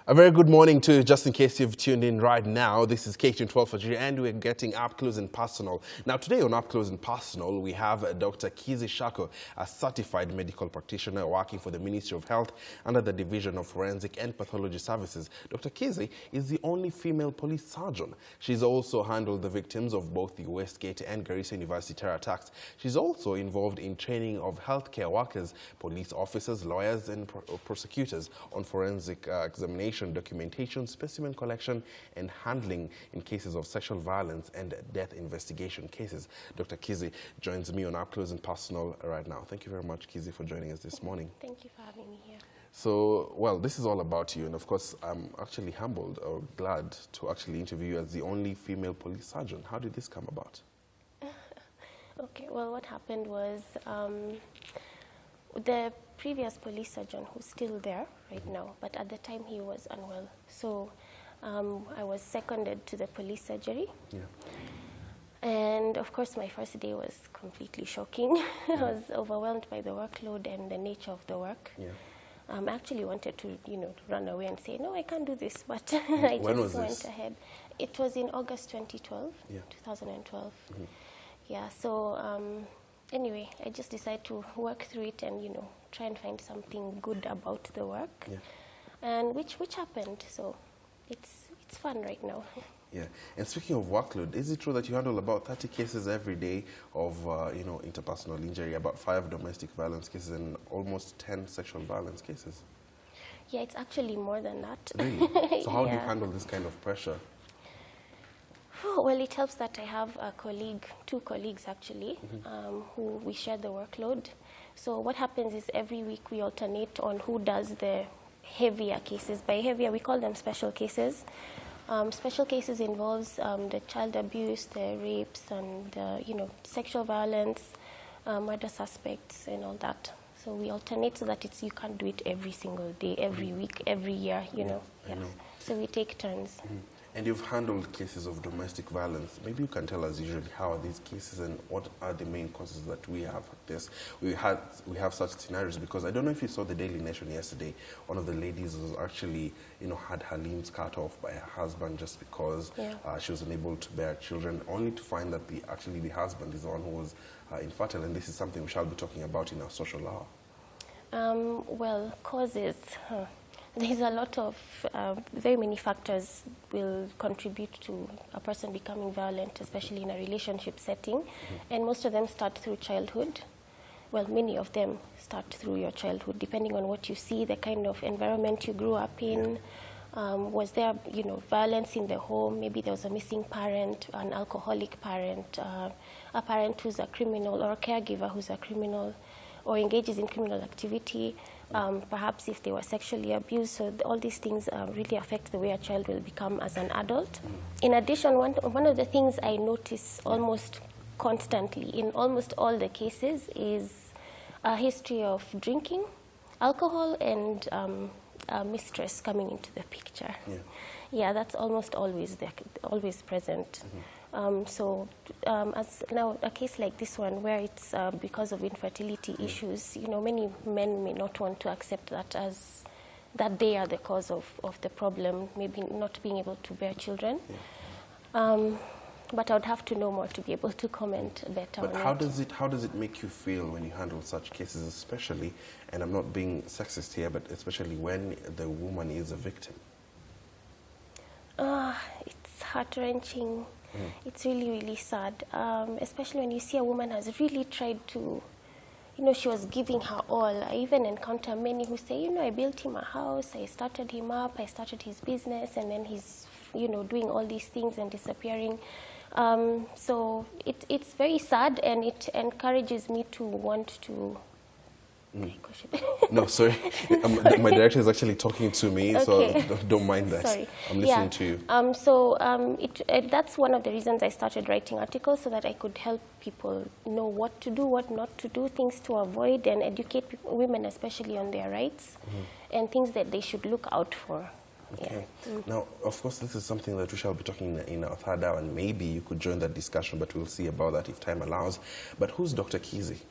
A very good morning to you, just in case you've tuned in right now. This is K24 Alfajiri, and we're getting up close and personal. Now, today on Up Close and Personal, we have Dr. Kizzie Shako, a certified medical practitioner working for the Ministry of Health under the Division of Forensic and Pathology Services. Dr. Kizzie is the only female police surgeon. She's also handled the victims of both the Westgate and Garissa University terror attacks. She's also involved in training of healthcare workers, police officers, lawyers, and prosecutors on forensic examination, documentation, specimen collection, and handling in cases of sexual violence and death investigation cases. Dr. Kizzie joins me on Up Close and Personal right now. Thank you very much, Kizzie, for joining us this morning. Thank you for having me here. So, well, this is all about you, and of course, I'm actually humbled or glad to actually interview you as the only female police sergeant. How did this come about? Okay, well, what happened was the previous police surgeon, who's still there right now, but at the time he was unwell. So I was seconded to the police surgery. Yeah. And of course, my first day was completely shocking. I was overwhelmed by the workload and the nature of the work. Yeah. I actually wanted to, run away and say, no, I can't do this, but I just went ahead. It was in August 2012, 2012. Mm-hmm. Yeah, so anyway, I just decided to work through it and, try and find something good about the work, and which happened. So it's fun right now. Yeah, and speaking of workload, is it true that you handle about 30 cases every day of, interpersonal injury, about 5 domestic violence cases, and almost 10 sexual violence cases? Yeah, it's actually more than that. Really? So how do you handle this kind of pressure? Oh, well, it helps that I have a colleague, 2 colleagues actually, who we share the workload. So what happens is every week we alternate on who does the heavier cases. By heavier, we call them special cases. Special cases involves the child abuse, the rapes, and sexual violence, murder suspects, and all that. So we alternate so that you can't do it every single day, every week, every year. I know. So we take turns. And you've handled cases of domestic violence. Maybe you can tell us usually how are these cases and what are the main causes that we have this. We have such scenarios because I don't know if you saw the Daily Nation yesterday. One of the ladies was actually, had her limbs cut off by her husband just because she was unable to bear children, only to find that the husband is the one who was infertile. And this is something we shall be talking about in our social hour. Well, causes. There's a lot of, very many factors will contribute to a person becoming violent, especially in a relationship setting. And most of them start through childhood. Well, many of them start through your childhood, depending on what you see, the kind of environment you grew up in. Was there, violence in the home? Maybe there was a missing parent, an alcoholic parent, a parent who's a criminal, or a caregiver who's a criminal, or engages in criminal activity. Perhaps if they were sexually abused. So all these things really affect the way a child will become as an adult. In addition, one of the things I notice almost constantly in almost all the cases is a history of drinking, alcohol, and mistress coming into the picture. Yeah, that's almost always present. As now a case like this one, where it's because of infertility issues, many men may not want to accept that they are the cause of the problem, maybe not being able to bear children. But I would have to know more to be able to comment better on it. How does it make you feel when you handle such cases, especially, and I'm not being sexist here, but especially when the woman is a victim? It's heart-wrenching. It's really, really sad, especially when you see a woman has really tried to, she was giving her all. I even encounter many who say, I built him a house, I started him up, I started his business, and then he's, doing all these things and disappearing. So it's very sad, and it encourages me to want to... No, sorry. My director is actually talking to me, so don't mind that. Sorry. I'm listening to you. That's one of the reasons I started writing articles, so that I could help people know what to do, what not to do, things to avoid, and educate women especially on their rights and things that they should look out for. Okay. Now, of course, this is something that we shall be talking in our third hour, and maybe you could join that discussion, but we'll see about that if time allows. But who's Dr. Kizzie?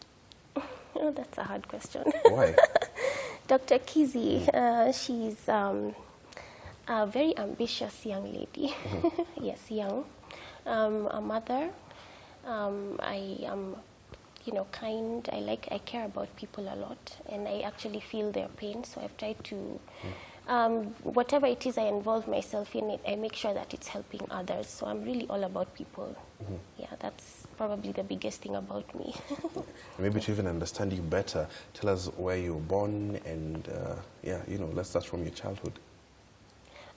Oh, that's a hard question. Why? Dr. Kizzie, she's A very ambitious young lady. Yes, young. A mother. I am, kind. I care about people a lot, and I actually feel their pain. So I've tried to, whatever it is I involve myself in, it, I make sure that it's helping others. So I'm really all about people. Yeah, that's probably the biggest thing about me. Maybe to even understand you better, tell us where you were born, and let's start from your childhood.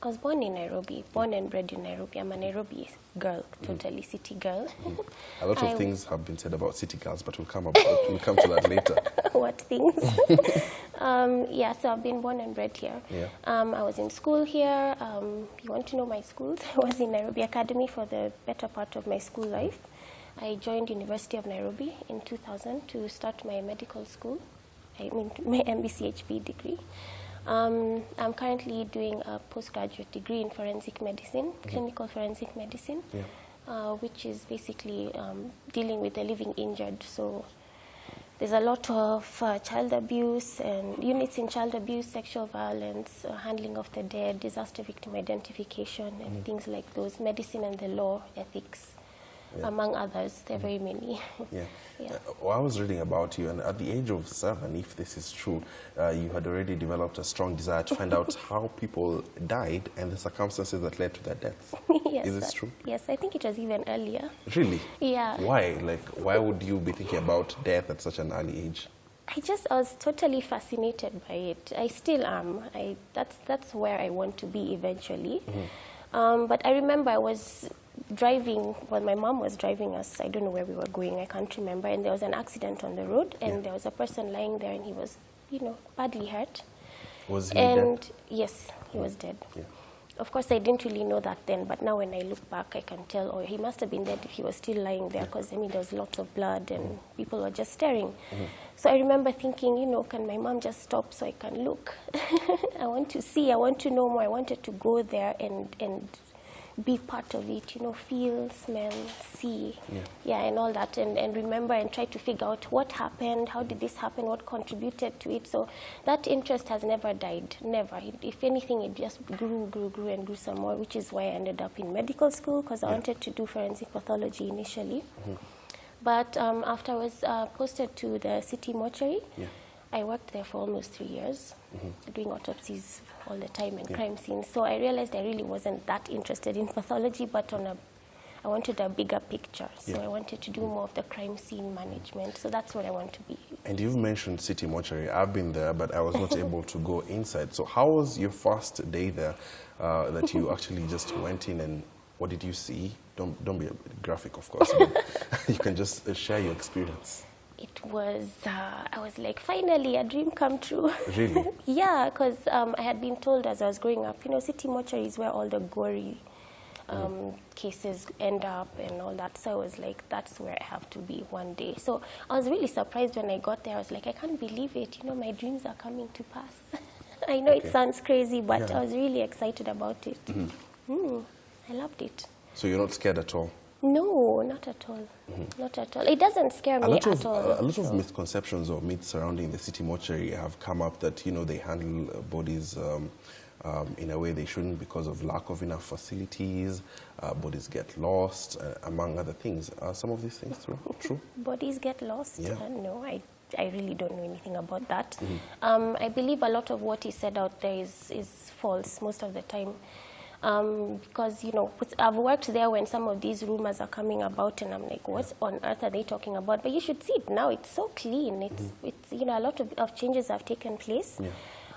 I was born in Nairobi, born and bred in Nairobi. I'm a Nairobi girl, totally city girl. A lot of things have been said about city girls, but we'll come to that later. What things? So I've been born and bred here. Yeah. I was in school here. You want to know my schools? I was in Nairobi Academy for the better part of my school life. I joined University of Nairobi in 2000 to start my medical school. I mean, my MBCHP degree. I'm currently doing a postgraduate degree in forensic medicine, clinical forensic medicine, which is basically dealing with the living injured. So there's a lot of child abuse and units in child abuse, sexual violence, handling of the dead, disaster victim identification, and things like those, medicine and the law, ethics. Among others, there are very many. Well, I was reading about you, and at the age of 7, if this is true, you had already developed a strong desire to find out how people died and the circumstances that led to their deaths. Yes, is this true? Yes, I think it was even earlier. Really? Yeah. Why? Why would you be thinking about death at such an early age? I was totally fascinated by it. I still am. That's where I want to be eventually. But I remember I was driving, my mom was driving us, I don't know where we were going, I can't remember, and there was an accident on the road, and there was a person lying there, and he was, badly hurt. Was he dead? Yes, he was dead. Yeah. Of course, I didn't really know that then, but now when I look back, I can tell, he must have been dead if he was still lying there, because, there was lots of blood, and people were just staring. So I remember thinking, can my mom just stop so I can look? I want to see, I want to know more. I wanted to go there and be part of it, feel, smell, see, and all that, and remember and try to figure out what happened, how did this happen, what contributed to it. So that interest has never died, never. If anything, it just grew and grew some more, which is why I ended up in medical school, because I wanted to do forensic pathology initially. But after I was posted to the city mortuary, I worked there for almost 3 years, doing autopsies all the time and crime scenes. So I realized I really wasn't that interested in pathology, but I wanted a bigger picture. So I wanted to do more of the crime scene management. So that's what I want to be. And you've mentioned city mortuary. I've been there, but I was not able to go inside. So how was your first day there that you actually just went in, and what did you see? Don't be graphic, of course, but you can just share your experience. It was, I was like, finally, a dream come true. Really? Yeah, because I had been told as I was growing up, city mortuary is where all the gory cases end up and all that. So I was like, that's where I have to be one day. So I was really surprised when I got there. I was like, I can't believe it. My dreams are coming to pass. I know it sounds crazy, but I was really excited about it. I loved it. So you're not scared at all? No, not at all. Not at all. It doesn't scare me at all. A lot of misconceptions or myths surrounding the city mortuary have come up that, they handle bodies in a way they shouldn't because of lack of enough facilities, bodies get lost, among other things. Are some of these things true? Bodies get lost? Yeah. No, I really don't know anything about that. I believe a lot of what is said out there is false most of the time. Because, I've worked there when some of these rumors are coming about, and I'm like, what on earth are they talking about? But you should see it now. It's so clean. It's a lot of changes have taken place.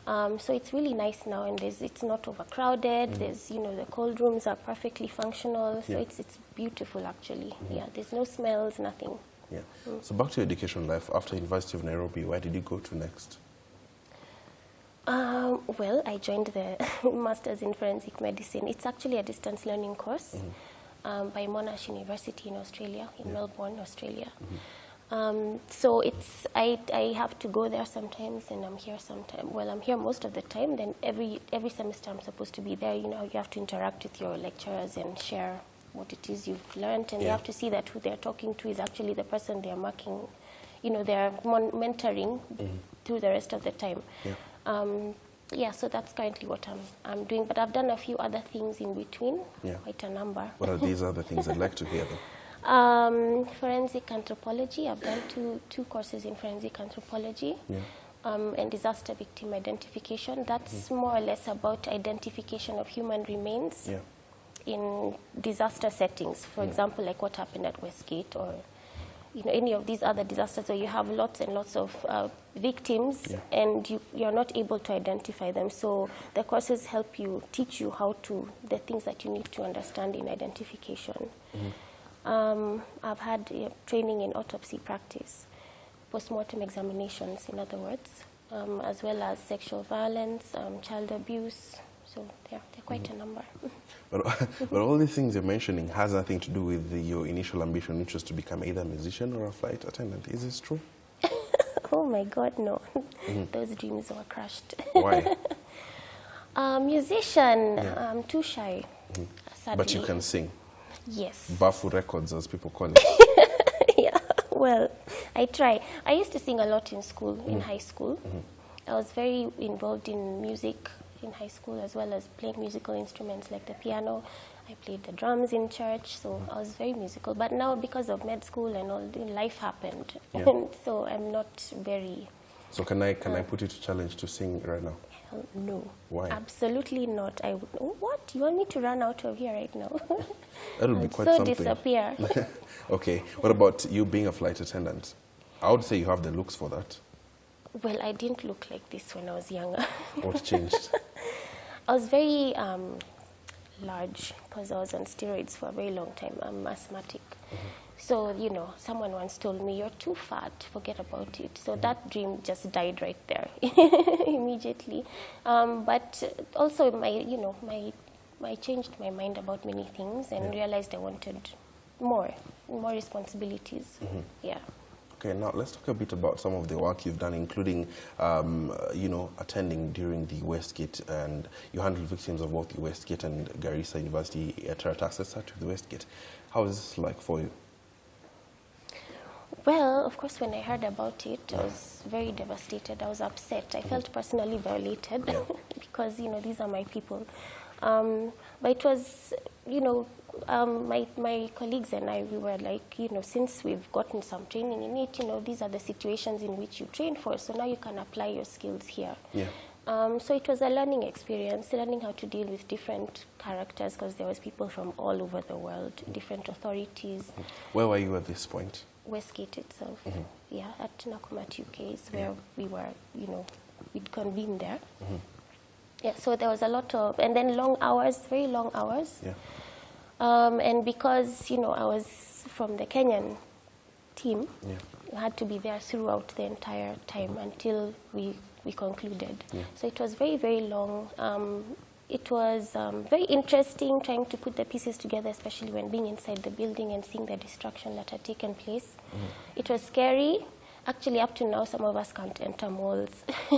So it's really nice now, and it's not overcrowded. There's, the cold rooms are perfectly functional. So it's beautiful, actually. Yeah, there's no smells, nothing. Yeah. So back to your education life. After University of Nairobi, where did you go to next? Well, I joined the Masters in Forensic Medicine. It's actually a distance learning course by Monash University in Australia, in Melbourne, Australia. So I have to go there sometimes, and I'm here sometimes. Well, I'm here most of the time. Then every semester I'm supposed to be there. You have to interact with your lecturers and share what it is you've learned, and you have to see that who they're talking to is actually the person they're marking. They're mentoring through the rest of the time. Yeah, so that's currently what I'm doing. But I've done a few other things in between, quite a number. What are these other things? I'd like to hear them. Forensic anthropology. I've done two courses in forensic anthropology. And disaster victim identification. That's more or less about identification of human remains in disaster settings. For example, like what happened at Westgate, or any of these other disasters where you have lots and lots of victims and you're not able to identify them. So the courses help you, teach you the things that you need to understand in identification. I've had training in autopsy practice, postmortem examinations, in other words, as well as sexual violence, child abuse. So they're quite a number. But all these things you're mentioning has nothing to do with your initial ambition, which was to become either a musician or a flight attendant. Is this true? Oh my God, no. Those dreams were crushed. Why? Musician, I'm too shy, sadly. But you can sing? Yes. Bafu records, as people call it. Yeah, well, I try. I used to sing a lot in school, in high school. I was very involved in music in high school, as well as playing musical instruments like the piano. I played the drums in church, so I was very musical. But now, because of med school and all, life happened, and so I'm not very... So can I put you to challenge to sing right now? Hell no. Why? Absolutely not. What? You want me to run out of here right now? That'll be quite something. Disappear. Okay. What about you being a flight attendant? I would say you have the looks for that. Well, I didn't look like this when I was younger. What changed? I was very large because I was on steroids for a very long time. I'm asthmatic. So, someone once told me, you're too fat, forget about it. So that dream just died right there immediately. But also, I changed my mind about many things and realized I wanted more responsibilities. Yeah. Okay, now let's talk a bit about some of the work you've done, including, attending during the Westgate, and you handled victims of both the Westgate and Garissa University terror attacks. Let's start with the Westgate. How is this like for you? Well, of course, when I heard about it, I was very devastated. I was upset. I felt personally violated because, these are my people. But it was, my colleagues and I, we were like, since we've gotten some training in it, these are the situations in which you train for, so now you can apply your skills here. So it was a learning experience, learning how to deal with different characters, because there was people from all over the world, different authorities. Where were you at this point? Westgate itself, at Nakumatt UK is where we were, we'd convened there. Yeah, so there was a lot of, and then long hours, very long hours. And because, I was from the Kenyan team, we had to be there throughout the entire time until we concluded. So it was very, very long. It was very interesting trying to put the pieces together, especially when being inside the building and seeing the destruction that had taken place. It was scary. Actually, up to now, some of us can't enter malls. We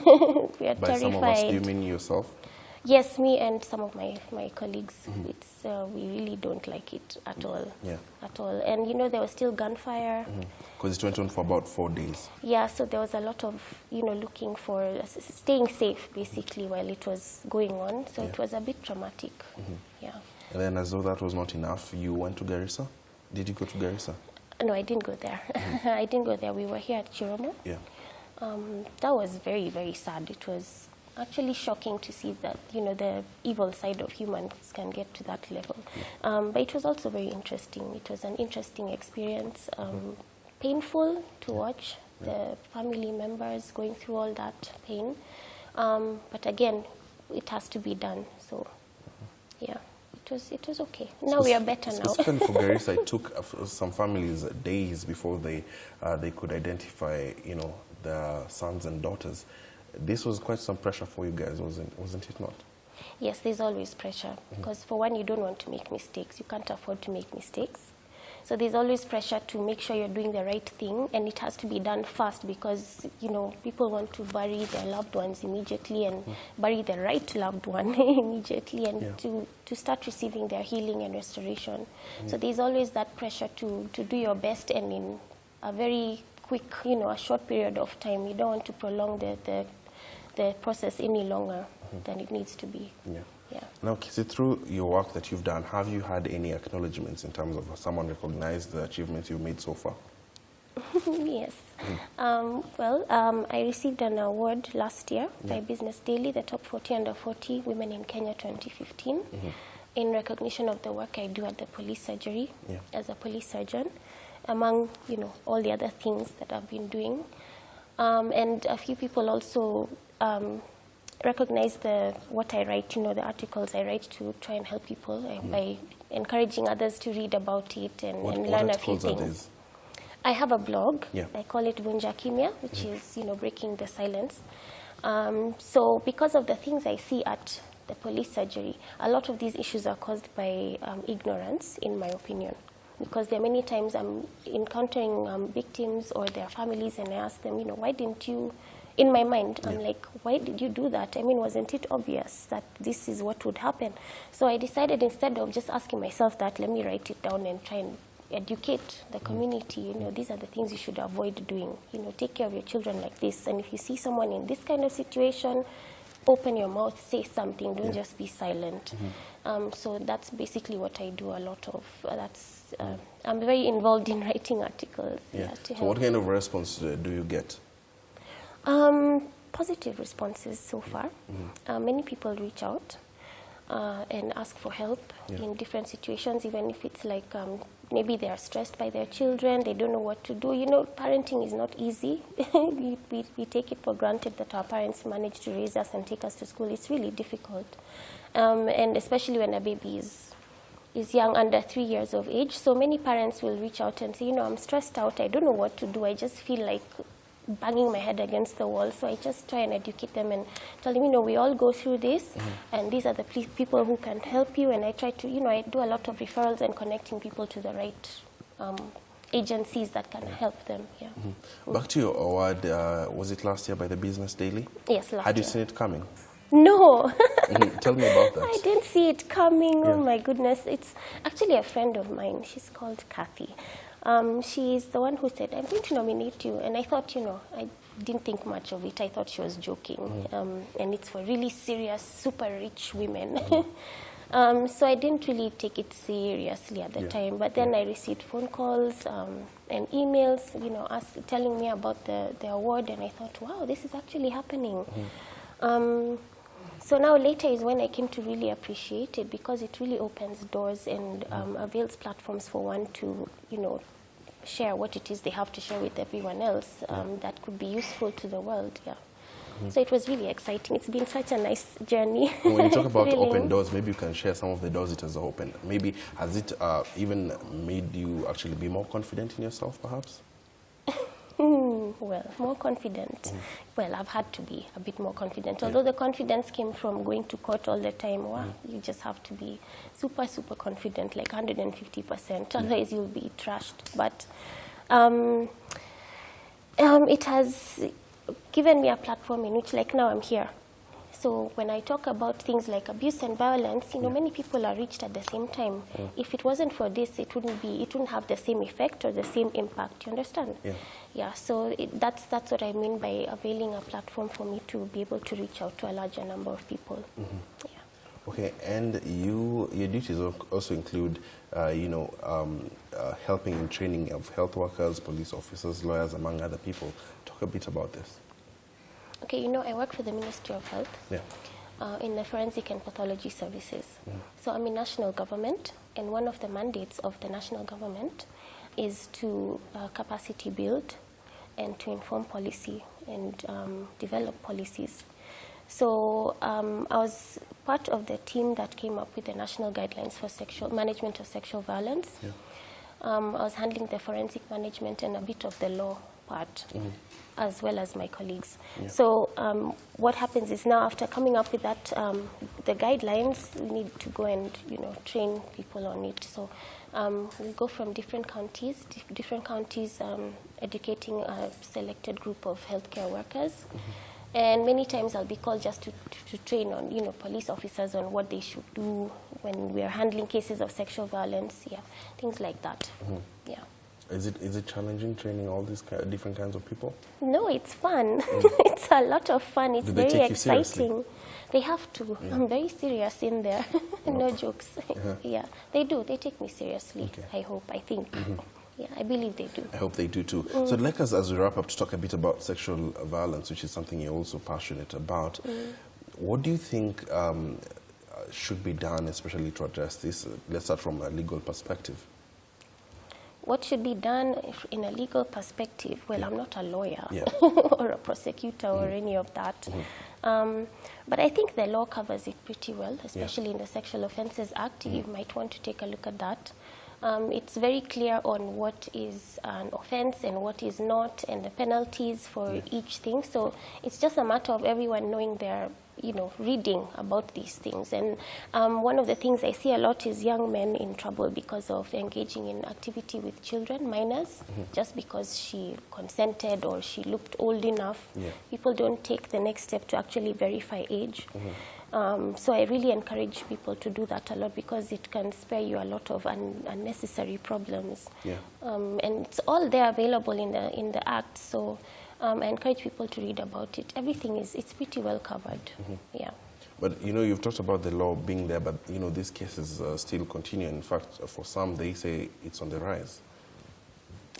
are terrified. By some of us, do you mean yourself? Yes, me and some of my colleagues. It's we really don't like it at all. At all. And there was still gunfire. Because it went on for about 4 days. Yeah, so there was a lot of looking for staying safe basically while it was going on. So it was a bit traumatic. Yeah. And then, as though that was not enough, you went to Garissa. Did you go to Garissa? No, I didn't go there. I didn't go there. We were here at Chiromo. That was very, very sad. It was actually shocking to see that, the evil side of humans can get to that level. But it was also very interesting. It was an interesting experience, painful to watch the family members going through all that pain. But again, it has to be done. So, yeah, it was okay. Now we are better now. Specifically for Garissa, it took some families days before they could identify, their sons and daughters. This was quite some pressure for you guys, wasn't it not? Yes, there's always pressure. Because for one, you don't want to make mistakes. You can't afford to make mistakes. So there's always pressure to make sure you're doing the right thing, and it has to be done fast because, people want to bury their loved ones immediately and bury the right loved one immediately and to start receiving their healing and restoration. So there's always that pressure to do your best, and in a very quick, a short period of time. You don't want to prolong the process any longer than it needs to be. Yeah. Yeah. Now, Kizzie, through your work that you've done, have you had any acknowledgements in terms of someone recognized the achievements you've made so far? Yes. I received an award last year by Business Daily, the top 40 under 40 women in Kenya 2015, in recognition of the work I do at the police surgery as a police surgeon, among all the other things that I've been doing. And a few people also recognize what I write, the articles I write to try and help people by encouraging others to read about it and learn a few things. I have a blog. I call it Vunja Kimya, which is, breaking the silence. So because of the things I see at the police surgery, a lot of these issues are caused by ignorance, in my opinion. Because there are many times I'm encountering victims or their families, and I ask them, why didn't you, in my mind, I'm like, why did you do that? I mean, wasn't it obvious that this is what would happen? So I decided, instead of just asking myself that, let me write it down and try and educate the community. These are the things you should avoid doing. Take care of your children like this. And if you see someone in this kind of situation, open your mouth, say something. Don't just be silent. So that's basically what I do a lot of. I'm very involved in writing articles. So what kind of response do you get? Positive responses so far. Many people reach out and ask for help in different situations, even if it's like maybe they are stressed by their children, they don't know what to do. Parenting is not easy. we take it for granted that our parents manage to raise us and take us to school. It's really difficult. And especially when a baby is young, under 3 years of age. So many parents will reach out and say, I'm stressed out, I don't know what to do, I just feel like banging my head against the wall. So I just try and educate them and tell them, we all go through this, and these are the people who can help you. And I try to, I do a lot of referrals and connecting people to the right agencies that can help them. Back to your award, was it last year by the Business Daily? Yes, last year. Had you seen it coming? No. Tell me about that. I didn't see it coming. Oh my goodness. It's actually a friend of mine. She's called Kathy. She's the one who said, I'm going to nominate you. And I thought, I didn't think much of it. I thought she was joking. And it's for really serious, super rich women. So I didn't really take it seriously at the time. But then I received phone calls and emails, telling me about the award. And I thought, wow, this is actually happening. So now later is when I came to really appreciate it, because it really opens doors and avails platforms for one to, share what it is they have to share with everyone else that could be useful to the world. So it was really exciting. It's been such a nice journey. When you talk about open doors, maybe you can share some of the doors it has opened. Maybe has it even made you actually be more confident in yourself, perhaps? Well, more confident. Well, I've had to be a bit more confident. Although the confidence came from going to court all the time. Wow, you just have to be super, super confident, like 150%. Otherwise, you'll be trashed. But it has given me a platform in which, like now, I'm here. So when I talk about things like abuse and violence, many people are reached at the same time. If it wasn't for this, it wouldn't have the same effect or the same impact. You understand? So that's what I mean by availing a platform for me to be able to reach out to a larger number of people. Okay, and your duties also include, helping in training of health workers, police officers, lawyers, among other people. Talk a bit about this. Okay, I work for the Ministry of Health in the Forensic and Pathology Services. So I'm in national government, and one of the mandates of the national government is to capacity build and to inform policy and develop policies. So I was part of the team that came up with the national guidelines for management of sexual violence. I was handling the forensic management and a bit of the law part, as well as my colleagues. So what happens is now, after coming up with that, the guidelines, we need to go and train people on it. So we go from different counties, educating a selected group of healthcare workers. And many times I'll be called just to train on, police officers on what they should do when we are handling cases of sexual violence, things like that. Is it challenging training all these different kinds of people? No, it's fun. It's a lot of fun. It's very exciting. They have to. Yeah. I'm very serious in there. No jokes. Yeah, they do. They take me seriously. Okay. I hope. I think. Yeah, I believe they do. I hope they do too. So I'd like us, as we wrap up, to talk a bit about sexual violence, which is something you're also passionate about. What do you think should be done, especially to address this? Let's start from a legal perspective. What should be done in a legal perspective? Well, I'm not a lawyer or a prosecutor or any of that. But I think the law covers it pretty well, especially in the Sexual Offences Act. You might want to take a look at that. It's very clear on what is an offense and what is not, and the penalties for each thing. So it's just a matter of everyone knowing their, reading about these things. And one of the things I see a lot is young men in trouble because of engaging in activity with children, minors, just because she consented or she looked old enough. People don't take the next step to actually verify age. So I really encourage people to do that a lot, because it can spare you a lot of unnecessary problems. And it's all there available in the Act. So I encourage people to read about it. Everything it's pretty well covered. Yeah. But you've talked about the law being there, but these cases still continue. In fact, for some, they say it's on the rise.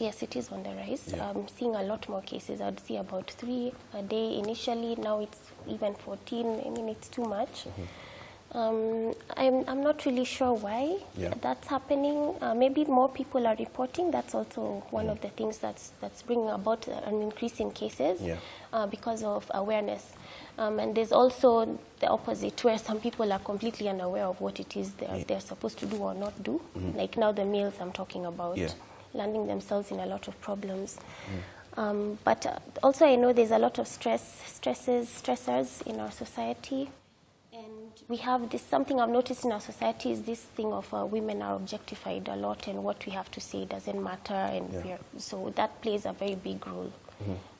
Yes, it is on the rise. I'm seeing a lot more cases. I'd see about 3 a day initially. Now it's even 14. I mean, it's too much. I'm not really sure why that's happening. Maybe more people are reporting. That's also one of the things that's bringing about an increase in cases because of awareness. And there's also the opposite, where some people are completely unaware of what it is they're supposed to do or not do. Like now the males I'm talking about. Landing themselves in a lot of problems. But also I know there's a lot of stressors in our society. And we have this, something I've noticed in our society is this thing of women are objectified a lot, and what we have to say doesn't matter. And so that plays a very big role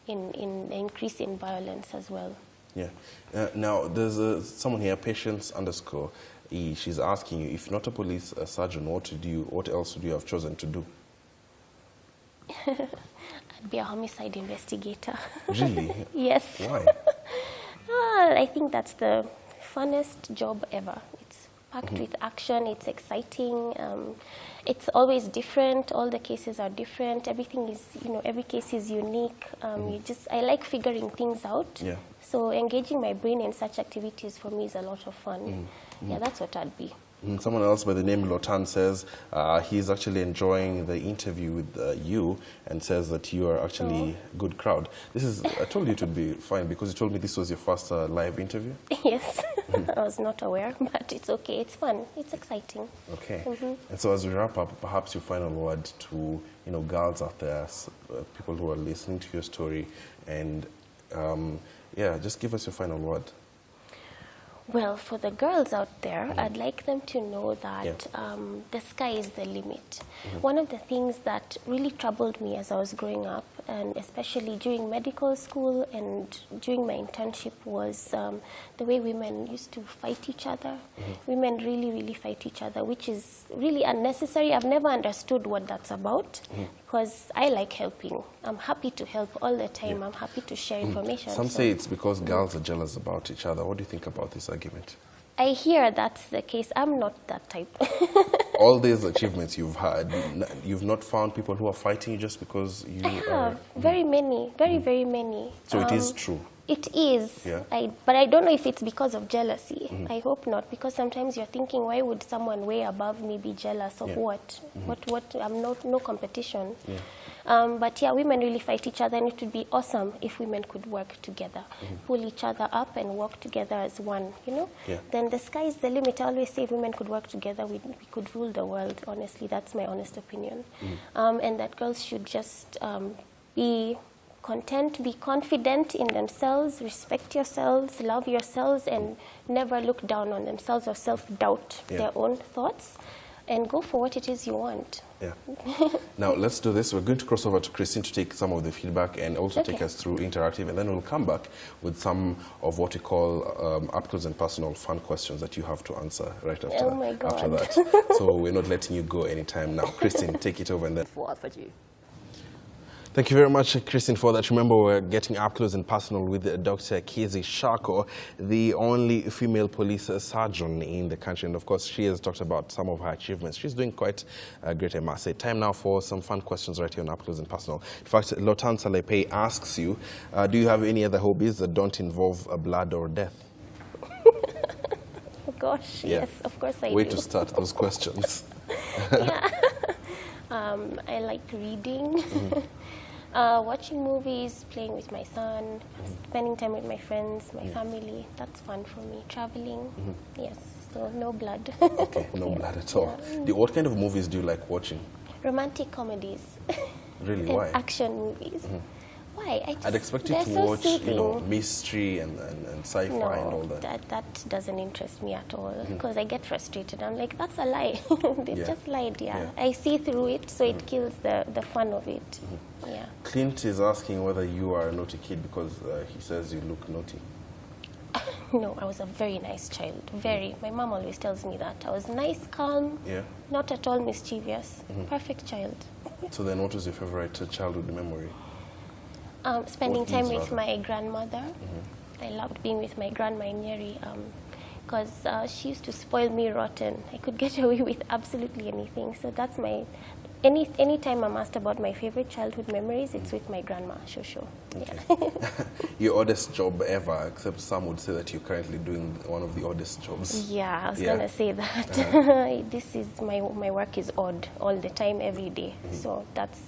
in the increase in violence as well. Now, there's someone here, Patience_E. She's asking you, if not a police sergeant, what else would you have chosen to do? I'd be a homicide investigator. Really? Yes. Why? I think that's the funnest job ever. It's packed with action. It's exciting. It's always different. All the cases are different. Everything is, every case is unique. I like figuring things out. So engaging my brain in such activities for me is a lot of fun. Yeah, that's what I'd be. Someone else by the name Lotan says he's actually enjoying the interview with you, and says that you are actually a good crowd. I told you it would be fine, because you told me this was your first live interview. Yes, I was not aware, but it's okay. It's fun. It's exciting. Okay. And so as we wrap up, perhaps your final word to girls out there, people who are listening to your story, and just give us your final word. Well, for the girls out there, I'd like them to know that the sky is the limit. One of the things that really troubled me as I was growing up, and especially during medical school and during my internship, was the way women used to fight each other. Women really, really fight each other, which is really unnecessary. I've never understood what that's about, because I like helping. I'm happy to help all the time. I'm happy to share information. Some say it's because girls are jealous about each other. What do you think about this argument? I hear that's the case. I'm not that type. All these achievements you've had, you've not found people who are fighting you just because you are... very many, very many. So it is true? It is, but I don't know if it's because of jealousy. I hope not, because sometimes you're thinking, why would someone way above me be jealous of what? What? I'm no competition. But women really fight each other, and it would be awesome if women could work together, pull each other up and work together as one, Then the sky is the limit. I always say if women could work together, we could rule the world, honestly. That's my honest opinion. And that girls should just be content, be confident in themselves, respect yourselves, love yourselves, and never look down on themselves or self-doubt their own thoughts, and go for what it is you want. Now, let's do this. We're going to cross over to Christine to take some of the feedback and also take us through interactive, and then we'll come back with some of what we call up close and personal fun questions that you have to answer right after, after that. So we're not letting you go anytime now. Christine, take it over, and then... For Alfajiri. Thank you very much, Christine, for that. Remember, we're getting up close and personal with Dr. Kizzie Shako, the only female police surgeon in the country. And of course, she has talked about some of her achievements. She's doing quite great, I must say. Time now for some fun questions right here on Up Close and Personal. In fact, Lotan Salepe asks you, do you have any other hobbies that don't involve blood or death? Oh gosh, yes, of course I do. Way to start those questions. Yeah. I like reading. Watching movies, playing with my son, spending time with my friends, my family. That's fun for me. Traveling, yes. So no blood. Okay, no blood at all. Yeah. What kind of movies do you like watching? Romantic comedies. Really, And why? action movies. Why? I'd expect you to so watch, soothing. mystery and sci-fi No, and all that. that doesn't interest me at all because I get frustrated. I'm like, that's a lie. They just lied, yeah. I see through it, so it kills the fun of it. Yeah. Clint is asking whether you are a naughty kid because he says you look naughty. No, I was a very nice child. Very. My mom always tells me that. I was nice, calm, not at all mischievous. Perfect child. So then what was your favorite childhood memory? Spending time with my grandmother. I loved being with my grandma in Nyeri because she used to spoil me rotten. I could get away with absolutely anything. So that's my... Any time I'm asked about my favorite childhood memories, it's with my grandma, Shosho. Okay. Yeah. Your oddest job ever, except some would say that you're currently doing one of the oddest jobs. Yeah, I was going to say that. This is, my work is odd all the time, every day. So that's...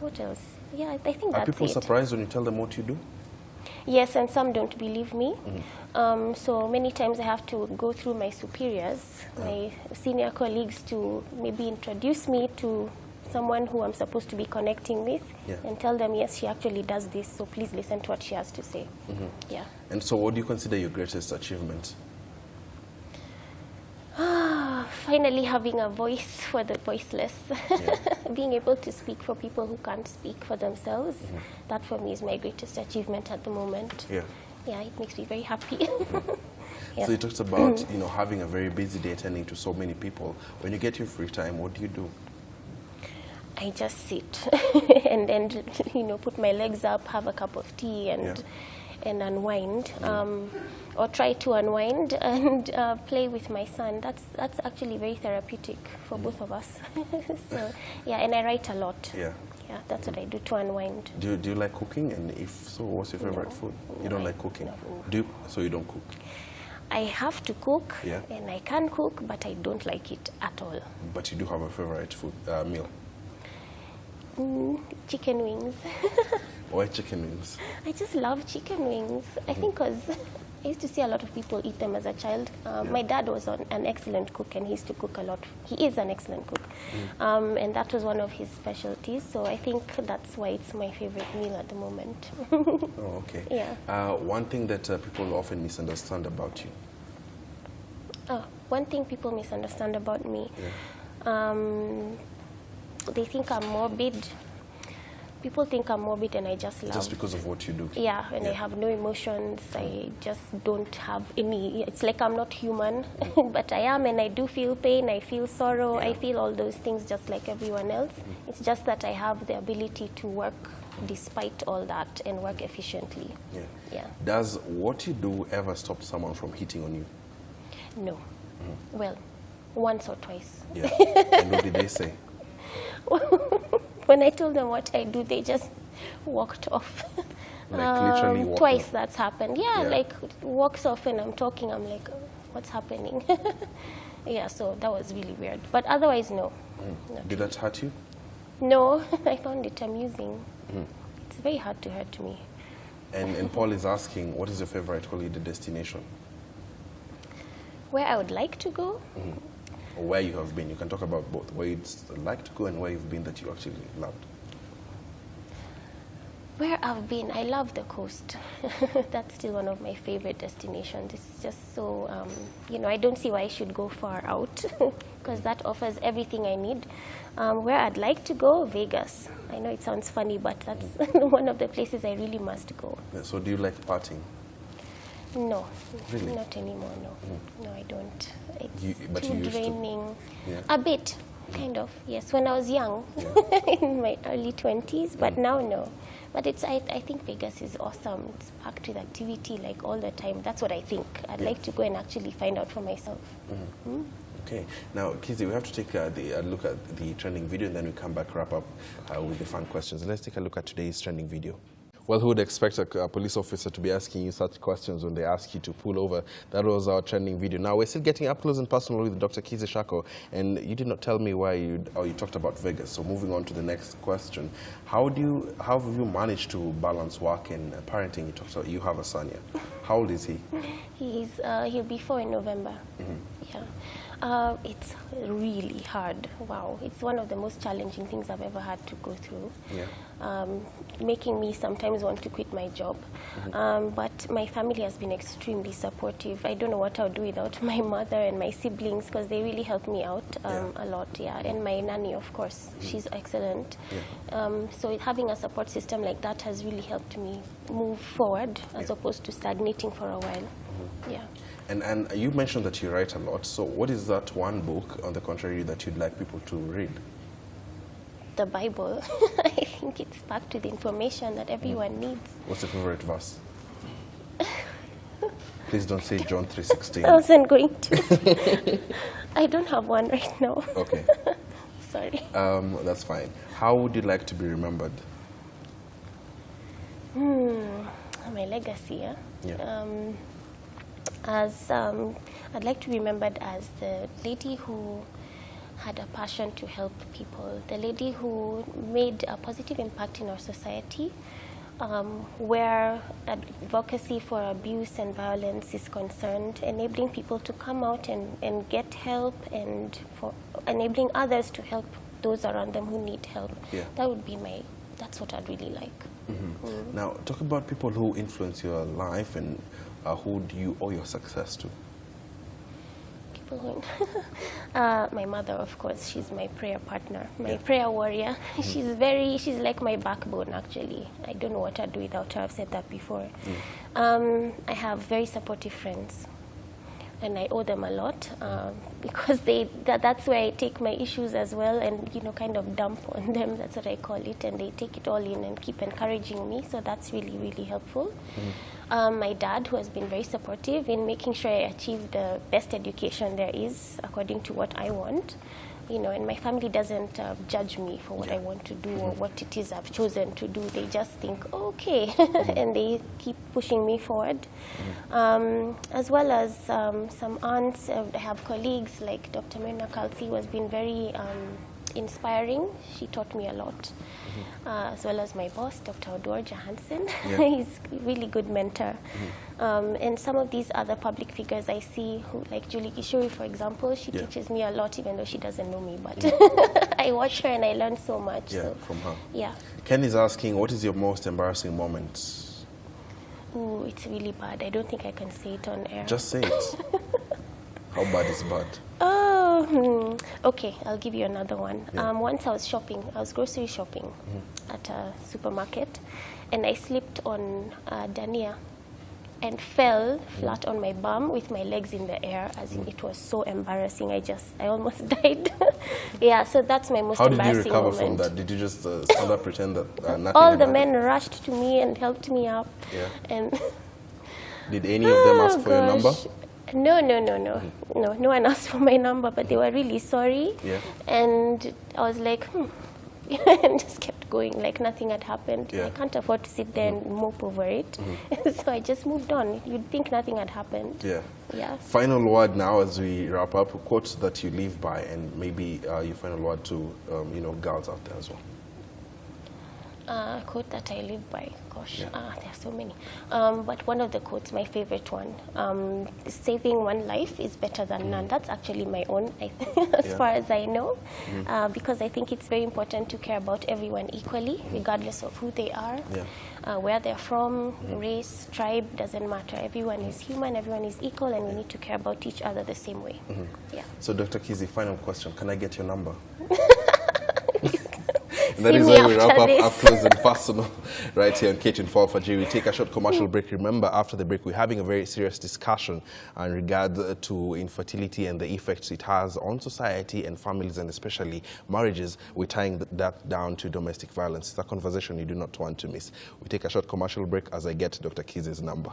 What else? Yeah, I think that's it. Are people surprised when you tell them what you do? Yes, and some don't believe me. So many times I have to go through my superiors, my senior colleagues, to maybe introduce me to someone who I'm supposed to be connecting with and tell them, yes, she actually does this, so please listen to what she has to say. Yeah. And so what do you consider your greatest achievement? Finally having a voice for the voiceless. Being able to speak for people who can't speak for themselves. That for me is my greatest achievement at the moment. Yeah, it makes me very happy. So you talked about having a very busy day attending to so many people. When you get your free time, what do you do? I just sit and put my legs up, have a cup of tea and unwind. Or try to unwind and play with my son. That's actually very therapeutic for both of us. So yeah, and I write a lot. Yeah, that's what I do to unwind. Do you like cooking? And if so, what's your favorite food? You don't like cooking? No. So you don't cook? I have to cook, and I can cook, but I don't like it at all. But you do have a favorite food meal? Chicken wings. Why chicken wings? I just love chicken wings. I think because I used to see a lot of people eat them as a child. My dad was an excellent cook, and he used to cook a lot. He is an excellent cook, and that was one of his specialties. So I think that's why it's my favorite meal at the moment. Oh, okay. Yeah. One thing that people often misunderstand about you. One thing people misunderstand about me. They think I'm morbid. People think I'm morbid and I just love. Just because of what you do? Yeah, and I have no emotions. I just don't have any. It's like I'm not human, but I am, and I do feel pain. I feel sorrow. I feel all those things just like everyone else. It's just that I have the ability to work despite all that and work efficiently. Yeah. Does what you do ever stop someone from hitting on you? No. Well, once or twice. Yeah. And what did they say? When I told them what I do, they just walked off. Like literally walked twice off. that's happened. Yeah, like walks off and I'm talking. I'm like, what's happening? Yeah, so that was really weird. But otherwise, no. Did that hurt you? No, I found it amusing. It's very hard to hurt me. And Paul is asking, what is your favorite holiday destination? Where I would like to go? Or where you have been. You can talk about both. Where you'd like to go and where you've been that you actually loved. Where I've been, I love the coast. That's still one of my favorite destinations. It's just so, I don't see why I should go far out because that offers everything I need. Where I'd like to go, Vegas. I know it sounds funny, but that's one of the places I really must go. Yeah, so do you like partying? No, really? Not anymore, no. No, I don't. It's But too you used draining. to? Yeah. A bit, Kind of, yes. When I was young, in my early 20s, but now no. But I think Vegas is awesome. It's packed with activity like all the time. That's what I think. I'd like to go and actually find out for myself. Okay. Now, Kizzie, we have to take a look at the trending video, and then we come back, wrap up with the fun questions. Let's take a look at today's trending video. Well, who would expect a police officer to be asking you such questions when they ask you to pull over? That was our trending video. Now, we're still getting up close and personal with Dr. Kizzie Shako, and you did not tell me why you talked about Vegas. So moving on to the next question. How have you managed to balance work and parenting? You talked about you have a son here. How old is he? He'll be 4 in November. Yeah. It's really hard. Wow. It's one of the most challenging things I've ever had to go through. Yeah. Making me sometimes want to quit my job. But my family has been extremely supportive. I don't know what I'll do without my mother and my siblings, because they really help me out a lot. Yeah. And my nanny, of course. She's excellent. Yeah. So having a support system like that has really helped me move forward as opposed to stagnating for a while. Yeah. And you mentioned that you write a lot. So what is that one book, on the contrary, that you'd like people to read? The Bible. I think it's packed with information that everyone needs. What's your favorite verse? Please don't say John 3:16. I wasn't going to. I don't have one right now. Okay. Sorry. That's fine. How would you like to be remembered? My legacy, yeah? I'd like to be remembered as the lady who had a passion to help people, the lady who made a positive impact in our society, where advocacy for abuse and violence is concerned, enabling people to come out and get help, and for enabling others to help those around them who need help. Yeah. That's what I'd really like. Now, talk about people who influence your life, and who do you owe your success to? People who, my mother, of course. She's my prayer partner, my prayer warrior. She's like my backbone, actually. I don't know what I'd do without her. I've said that before. I have very supportive friends, and I owe them a lot, because that's where I take my issues as well, and kind of dump on them. That's what I call it, and they take it all in and keep encouraging me. So that's really, really helpful. My dad, who has been very supportive in making sure I achieve the best education there is according to what I want. And my family doesn't judge me for what I want to do or what it is I've chosen to do. They just think, oh, okay, and they keep pushing me forward. As well as some aunts. I have colleagues like Dr. Mena Kalsi, who has been very inspiring. She taught me a lot. As well as my boss, Dr. Odor Johansson. He's a really good mentor. And some of these other public figures I see, like Julie Kishori, for example, she teaches me a lot, even though she doesn't know me, but I watch her and I learn so much. Yeah, from her. Yeah. Ken is asking, what is your most embarrassing moment? Ooh, it's really bad. I don't think I can say it on air. Just say it. How bad is bad? Oh, okay. I'll give you another one. Once I was shopping. I was grocery shopping at a supermarket, and I slipped on Dania and fell flat on my bum with my legs in the air. As in, it was so embarrassing. I almost died. Yeah, so that's my most embarrassing moment. How did you recover from that? Did you just stand up, pretend that nothing All the men rushed to me and helped me up. Yeah. And did any of them ask for your number? No. No one asked for my number, but they were really sorry. Yeah. And I was like, and just kept going like nothing had happened. I can't afford to sit there and mope over it. So I just moved on. You'd think nothing had happened. Yeah. Final word now as we wrap up, quotes that you live by, and maybe your final word to girls out there as well. A quote that I live by, gosh, there are so many. But one of the quotes, my favorite one, saving one life is better than none. That's actually my own, as far as I know, because I think it's very important to care about everyone equally, regardless of who they are, where they're from, race, tribe, doesn't matter. Everyone is human, everyone is equal, and we need to care about each other the same way. So, Dr. Kizzie, final question. Can I get your number? That See is me where we wrap after up this. Up Close and Personal right here on K24 Alfajiri. We take a short commercial break. Remember, after the break, we're having a very serious discussion in regard to infertility and the effects it has on society and families, and especially marriages. We're tying that down to domestic violence. It's a conversation you do not want to miss. We take a short commercial break as I get Dr. Kizzie's number.